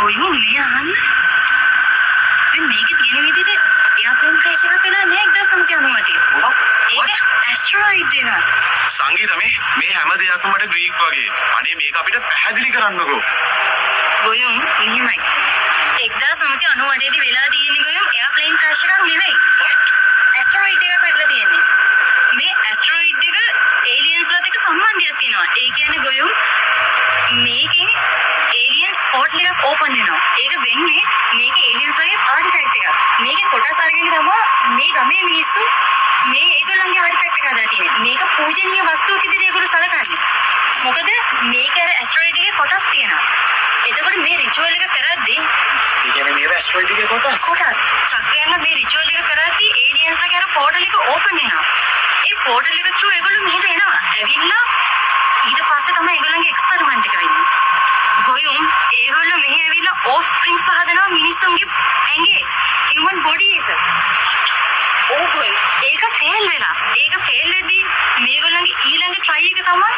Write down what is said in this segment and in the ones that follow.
කොයිම මේ අහන්න දැන් මේකේ තියෙන විදිහට එයාප්ලේන් ක්‍රෑෂ් එකක් වෙලා නෑ 1998 ඒක ඇස්ටරොයිඩ් එක සංගීත මේ හැම දෙයක්ම මට ග්‍රීක් වගේ. අනේ මේක අපිට පැහැදිලි කරන්නකෝ. ගොයම් මෙහිමයි 1998 දී වෙලා තියෙන්නේ ගොයම් එයාප්ලේන් ක්‍රෑෂ් එකක් නෙවෙයි. ඇස්ටරොයිඩ් එකක් වැටලා තියෙන්නේ. මේ ඇස්ටරොයිඩ් එක ඒලියන්ස්ලාත් එක්ක සම්බන්ධයක් තියෙනවා. ඒ කියන්නේ ගොයම් මේකෙන් ඒලියන් පෝටල් එකක් ඕපන් වෙනවා. ඒක වෙන්නේ මේක ඒලියන්ස් වගේ ආටිෆැක්ට් එකක්. මේකේ කොටස් අරගෙන තමයි මේ ගමේ මිනිස්සු මේ ඒගොල්ලන්ගේ ආටිෆැක්ට් එක හදලා තියෙන්නේ. මේක පූජනීය වස්තුවක් විදිහට ඒගොල්ලෝ සලකන්නේ. මොකද මේක අර ඇස්ටරොයිඩ් එකේ කොටස් තියෙනවා. එතකොට මේ රිචුවල් එක කරද්දී ඒ කියන්නේ මේ ඇස්ටරොයිඩ් එකේ කොටස්. චක්‍රයන්ලා මේ රිචුවල් එක කරද්දී ඒලියන්ස්ලාගේ අර පෝටල් එක ඕපන් වෙනවා. ඒ පෝටල් එක through ඒගොල්ලෝ මෙහෙට එනවා. ඇවිල්ලා ඊට පස්සේ තමයි ඒගොල්ලන්ගේ එක්ස්පෙරිමන්ට් එක වෙන්නේ. ගොයුම් ඒගොල්ලෝ මෙහෙ ඇවිල්ලා ඕෆ් ස්ප්‍රින්ග්ස් හදනවා මිනිස්සුන්ගේ ඇඟේ හියුමන් බොඩි එක. ඕකයි ඒක ෆේල් වෙලා. ඒක ෆේල් වෙද්දී මේගොල්ලන්ගේ ඊළඟ try එක තමයි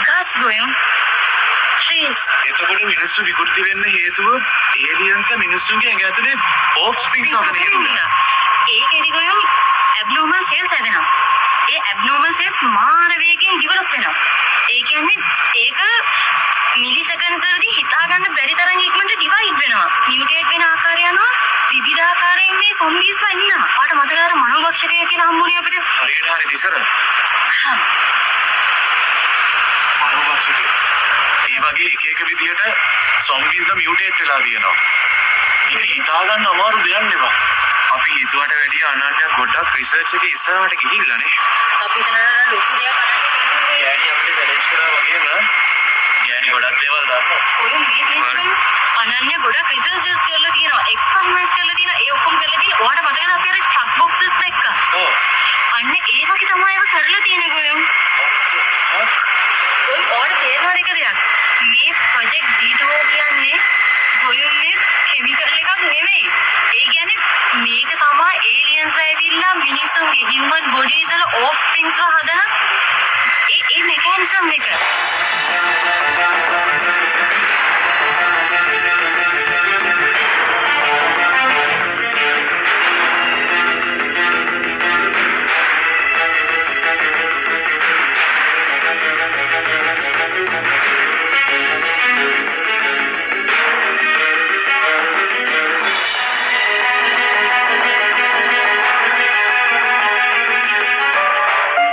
ගස් ගොයුම්. trees. එතකොට මිනිස්සු විකෘති වෙන්න හේතුව ඒලියන්ස් මිනිස්සුන්ගේ ඇඟ ඇතුලේ ඕෆ් ස්ප්‍රින්ග්ස් හදන හේතුව. ඒකෙදි ගොයුම් ඇබ්නෝමල් සෙල්ස් හැදෙනවා. ඒ ඇබ්නෝමල් සෙල්ස් මාර වේගෙන් ඩිවෙලොප් වෙනවා. ඒ කියන්නේ ඒක මිලි සෙකන්ඩ්ස් වලදී හිතා ගන්න බැරි තරම් ඉක්මනට ඩිවයිඩ් වෙනවා. මියුටේට් වෙන ආකාරය යනවා. විවිධාකාරයෙන් මේ සොම්බීස්ලා ඉන්නවා. ආට මතකද අර මනෝභක්ෂකය කියලා හම්බුනේ අපිට? හරියට හරි දිසර. මනෝභක්ෂකය. ඒ වගේ එක විදියට සොම්බීස්ලා මියුටේට් වෙලා තියෙනවා. ඒක හිතා ගන්න අමාරු දෙයක් නෙවෙයි. අපි හිතුවට වැඩිය අනන්‍ය ගොඩක් රිසර්ච් එකේ ඉස්සරහට ගිහිල්ලානේ. අපි හිතනවා ලොකු දෙයක් අනන්‍ය ගෑණි අපිට චැලෙන්ජ් කරා වගේම ගෑණි ගොඩක් දේවල් දන්නවා. ඔය මේ තියෙන අනන්‍ය